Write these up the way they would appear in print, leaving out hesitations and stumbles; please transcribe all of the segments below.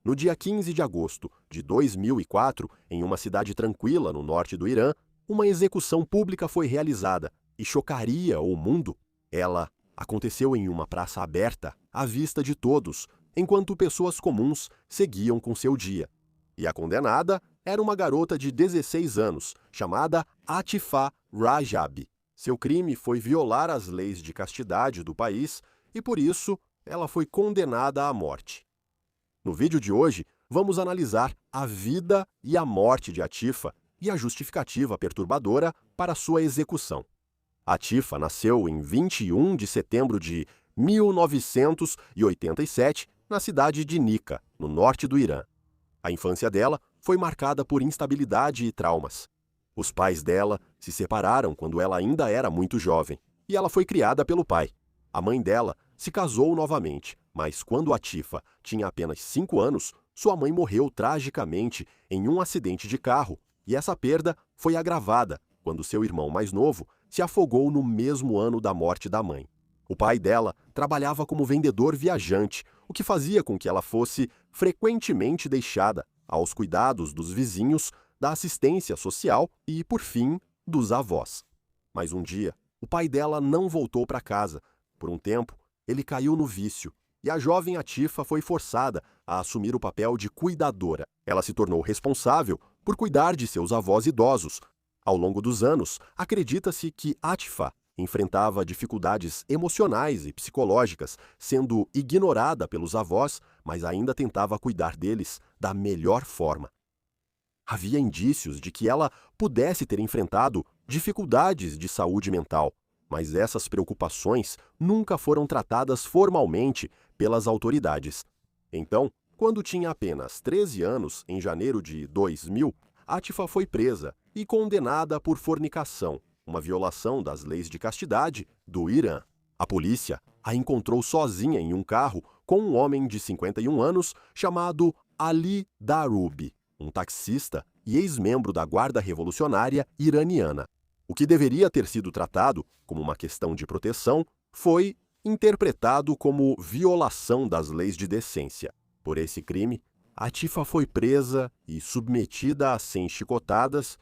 No dia 15 de agosto de 2004, em uma cidade tranquila no norte do Irã, uma execução pública foi realizada e chocaria o mundo. Ela aconteceu em uma praça aberta, à vista de todos, enquanto pessoas comuns seguiam com seu dia. E a condenada era uma garota de 16 anos, chamada Atifah Rajab. Seu crime foi violar as leis de castidade do país e, por isso, ela foi condenada à morte. No vídeo de hoje, vamos analisar a vida e a morte de Atifah e a justificativa perturbadora para sua execução. Atifah nasceu em 21 de setembro de 1987, na cidade de Nika, no norte do Irã. A infância dela foi marcada por instabilidade e traumas. Os pais dela se separaram quando ela ainda era muito jovem, e ela foi criada pelo pai. A mãe dela se casou novamente, mas quando Atifah tinha apenas 5 anos, sua mãe morreu tragicamente em um acidente de carro, e essa perda foi agravada quando seu irmão mais novo se afogou no mesmo ano da morte da mãe. O pai dela trabalhava como vendedor viajante, o que fazia com que ela fosse frequentemente deixada aos cuidados dos vizinhos, da assistência social e, por fim, dos avós. Mas um dia, o pai dela não voltou para casa. Por um tempo, ele caiu no vício e a jovem Atifah foi forçada a assumir o papel de cuidadora. Ela se tornou responsável por cuidar de seus avós idosos. Ao longo dos anos, acredita-se que Atifah enfrentava dificuldades emocionais e psicológicas, sendo ignorada pelos avós, mas ainda tentava cuidar deles da melhor forma. Havia indícios de que ela pudesse ter enfrentado dificuldades de saúde mental, mas essas preocupações nunca foram tratadas formalmente pelas autoridades. Então, quando tinha apenas 13 anos, em janeiro de 2000, Atifah foi presa e condenada por fornicação, uma violação das leis de castidade do Irã. A polícia a encontrou sozinha em um carro com um homem de 51 anos chamado Ali Darubi, um taxista e ex-membro da Guarda Revolucionária Iraniana. O que deveria ter sido tratado como uma questão de proteção foi interpretado como violação das leis de decência. Por esse crime, Atifah foi presa e submetida a 100 chicotadas,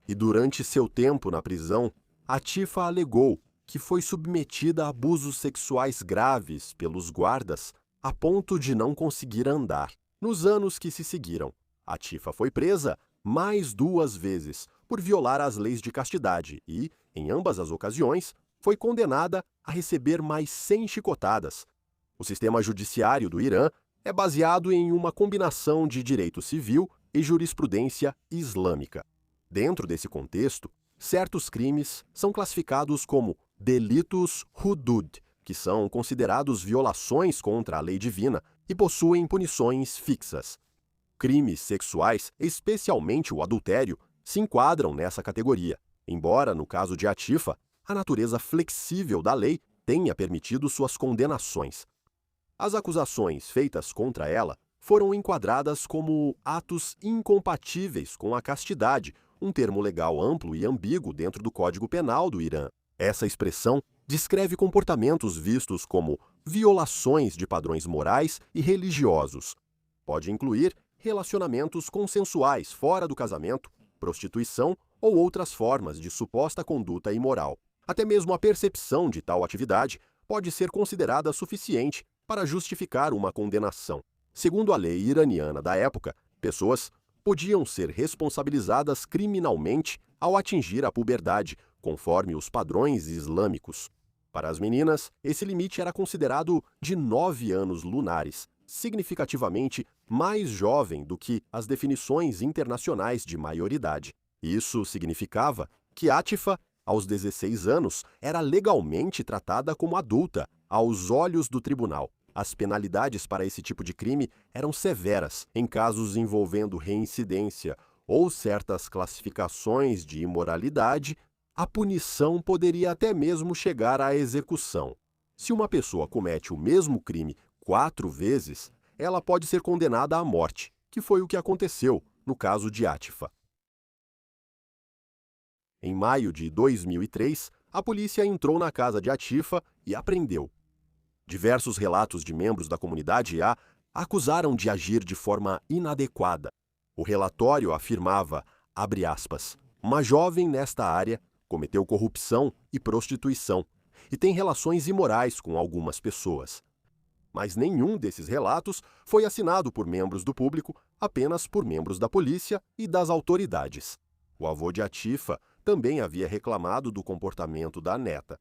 e durante seu tempo na prisão, Atifah alegou que foi submetida a abusos sexuais graves pelos guardas a ponto de não conseguir andar. Nos anos que se seguiram, Atifah foi presa mais 2 vezes por violar as leis de castidade e, em ambas as ocasiões, foi condenada a receber mais 100 chicotadas. O sistema judiciário do Irã é baseado em uma combinação de direito civil e jurisprudência islâmica. Dentro desse contexto, certos crimes são classificados como delitos hudud, que são considerados violações contra a lei divina e possuem punições fixas. Crimes sexuais, especialmente o adultério, se enquadram nessa categoria, embora, no caso de Atifah, a natureza flexível da lei tenha permitido suas condenações. As acusações feitas contra ela foram enquadradas como atos incompatíveis com a castidade, um termo legal amplo e ambíguo dentro do Código Penal do Irã. Essa expressão descreve comportamentos vistos como violações de padrões morais e religiosos. Pode incluir relacionamentos consensuais fora do casamento, prostituição ou outras formas de suposta conduta imoral. Até mesmo a percepção de tal atividade pode ser considerada suficiente para justificar uma condenação. Segundo a lei iraniana da época, pessoas podiam ser responsabilizadas criminalmente ao atingir a puberdade, conforme os padrões islâmicos. Para as meninas, esse limite era considerado de 9 anos lunares, significativamente mais jovem do que as definições internacionais de maioridade. Isso significava que Atifah, aos 16 anos, era legalmente tratada como adulta aos olhos do tribunal. As penalidades para esse tipo de crime eram severas em casos envolvendo reincidência ou certas classificações de imoralidade. A punição poderia até mesmo chegar à execução. Se uma pessoa comete o mesmo crime 4 vezes, ela pode ser condenada à morte, que foi o que aconteceu no caso de Atifah. Em maio de 2003, a polícia entrou na casa de Atifah e a prendeu. Diversos relatos de membros da comunidade a acusaram de agir de forma inadequada. O relatório afirmava, abre aspas, uma jovem nesta área cometeu corrupção e prostituição e tem relações imorais com algumas pessoas. Mas nenhum desses relatos foi assinado por membros do público, apenas por membros da polícia e das autoridades. O avô de Atifa também havia reclamado do comportamento da neta.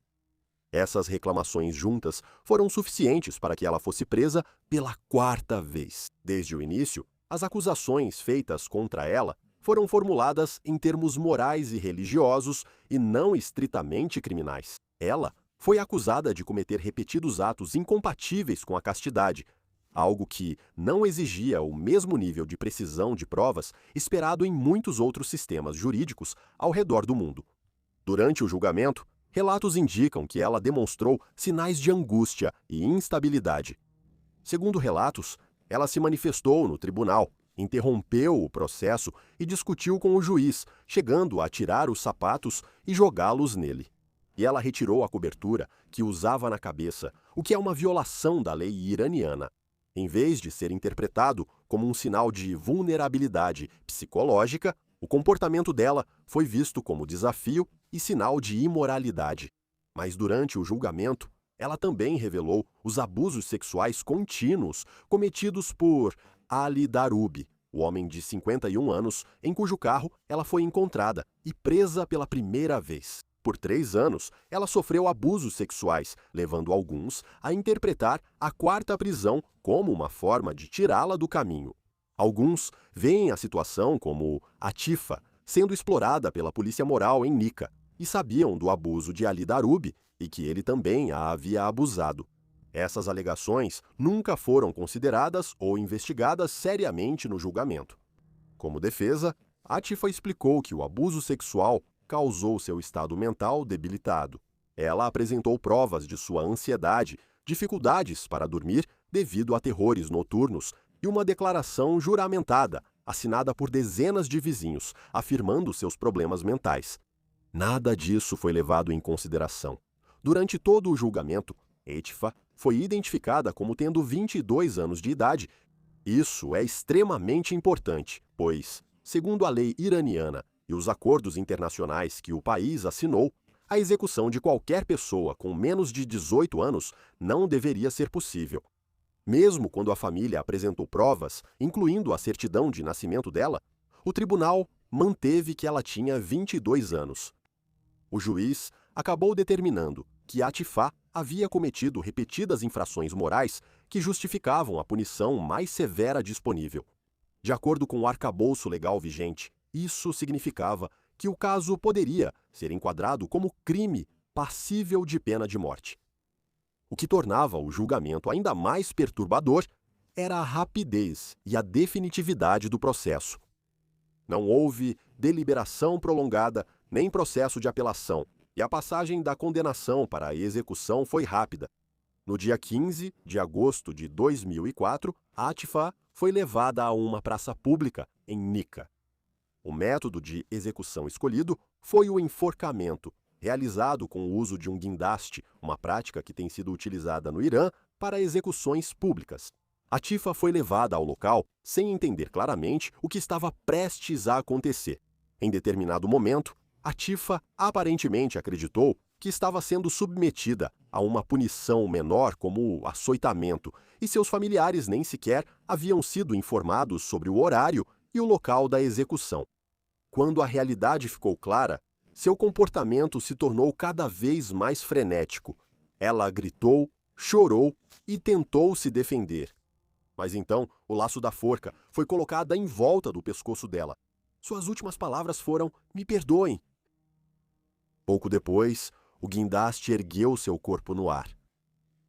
Essas reclamações juntas foram suficientes para que ela fosse presa pela 4ª vez. Desde o início, as acusações feitas contra ela foram formuladas em termos morais e religiosos e não estritamente criminais. Ela foi acusada de cometer repetidos atos incompatíveis com a castidade, algo que não exigia o mesmo nível de precisão de provas esperado em muitos outros sistemas jurídicos ao redor do mundo. Durante o julgamento, relatos indicam que ela demonstrou sinais de angústia e instabilidade. Segundo relatos, ela se manifestou no tribunal, interrompeu o processo e discutiu com o juiz, chegando a tirar os sapatos e jogá-los nele. E ela retirou a cobertura que usava na cabeça, o que é uma violação da lei iraniana. Em vez de ser interpretado como um sinal de vulnerabilidade psicológica, o comportamento dela foi visto como desafio e sinal de imoralidade. Mas durante o julgamento, ela também revelou os abusos sexuais contínuos cometidos por Ali Darubi, o homem de 51 anos, em cujo carro ela foi encontrada e presa pela primeira vez. Por 3 anos, ela sofreu abusos sexuais, levando alguns a interpretar a 4ª prisão como uma forma de tirá-la do caminho. Alguns veem a situação como Atifa sendo explorada pela polícia moral em Nika e sabiam do abuso de Ali Darubi e que ele também a havia abusado. Essas alegações nunca foram consideradas ou investigadas seriamente no julgamento. Como defesa, Atifa explicou que o abuso sexual causou seu estado mental debilitado. Ela apresentou provas de sua ansiedade, dificuldades para dormir devido a terrores noturnos e uma declaração juramentada, assinada por dezenas de vizinhos, afirmando seus problemas mentais. Nada disso foi levado em consideração. Durante todo o julgamento, Atifa foi identificada como tendo 22 anos de idade. Isso é extremamente importante, pois, segundo a lei iraniana e os acordos internacionais que o país assinou, a execução de qualquer pessoa com menos de 18 anos não deveria ser possível. Mesmo quando a família apresentou provas, incluindo a certidão de nascimento dela, o tribunal manteve que ela tinha 22 anos. O juiz acabou determinando que Atifa havia cometido repetidas infrações morais que justificavam a punição mais severa disponível. De acordo com o arcabouço legal vigente, isso significava que o caso poderia ser enquadrado como crime passível de pena de morte. O que tornava o julgamento ainda mais perturbador era a rapidez e a definitividade do processo. Não houve deliberação prolongada nem processo de apelação, e a passagem da condenação para a execução foi rápida. No dia 15 de agosto de 2004, Atifa foi levada a uma praça pública em Nika. O método de execução escolhido foi o enforcamento, realizado com o uso de um guindaste, uma prática que tem sido utilizada no Irã para execuções públicas. Atifa foi levada ao local sem entender claramente o que estava prestes a acontecer. Em determinado momento, Atifa aparentemente acreditou que estava sendo submetida a uma punição menor como o açoitamento, e seus familiares nem sequer haviam sido informados sobre o horário e o local da execução. Quando a realidade ficou clara, seu comportamento se tornou cada vez mais frenético. Ela gritou, chorou e tentou se defender. Mas então, o laço da forca foi colocado em volta do pescoço dela. Suas últimas palavras foram: "Me perdoem." Pouco depois, o guindaste ergueu seu corpo no ar.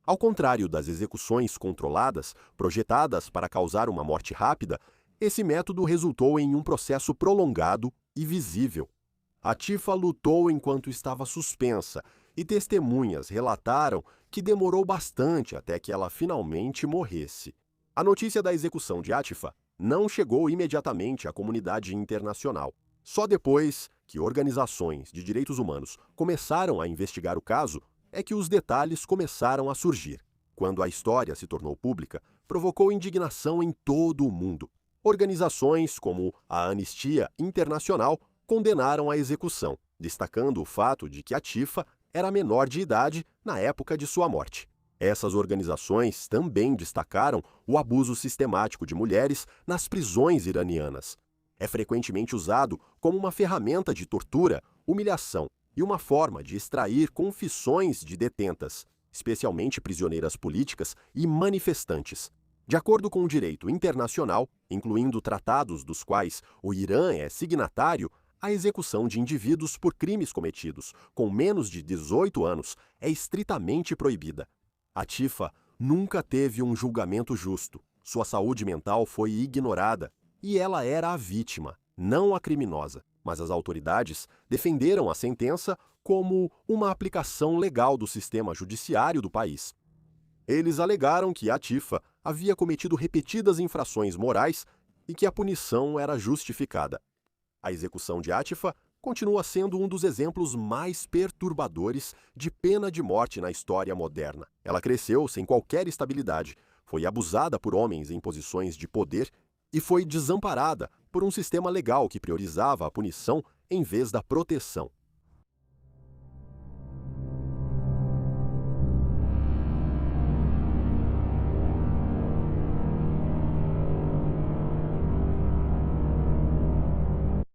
Ao contrário das execuções controladas, projetadas para causar uma morte rápida, esse método resultou em um processo prolongado e visível. Atifa lutou enquanto estava suspensa e testemunhas relataram que demorou bastante até que ela finalmente morresse. A notícia da execução de Atifa não chegou imediatamente à comunidade internacional. Só depois que organizações de direitos humanos começaram a investigar o caso é que os detalhes começaram a surgir. Quando a história se tornou pública, provocou indignação em todo o mundo. Organizações como a Anistia Internacional condenaram a execução, destacando o fato de que Atifa era menor de idade na época de sua morte. Essas organizações também destacaram o abuso sistemático de mulheres nas prisões iranianas. É frequentemente usado como uma ferramenta de tortura, humilhação e uma forma de extrair confissões de detentas, especialmente prisioneiras políticas e manifestantes. De acordo com o direito internacional, incluindo tratados dos quais o Irã é signatário, a execução de indivíduos por crimes cometidos com menos de 18 anos é estritamente proibida. Atifa nunca teve um julgamento justo, sua saúde mental foi ignorada e ela era a vítima, não a criminosa. Mas as autoridades defenderam a sentença como uma aplicação legal do sistema judiciário do país. Eles alegaram que Atifa havia cometido repetidas infrações morais e que a punição era justificada. A execução de Atifa continua sendo um dos exemplos mais perturbadores de pena de morte na história moderna. Ela cresceu sem qualquer estabilidade, foi abusada por homens em posições de poder e foi desamparada por um sistema legal que priorizava a punição em vez da proteção.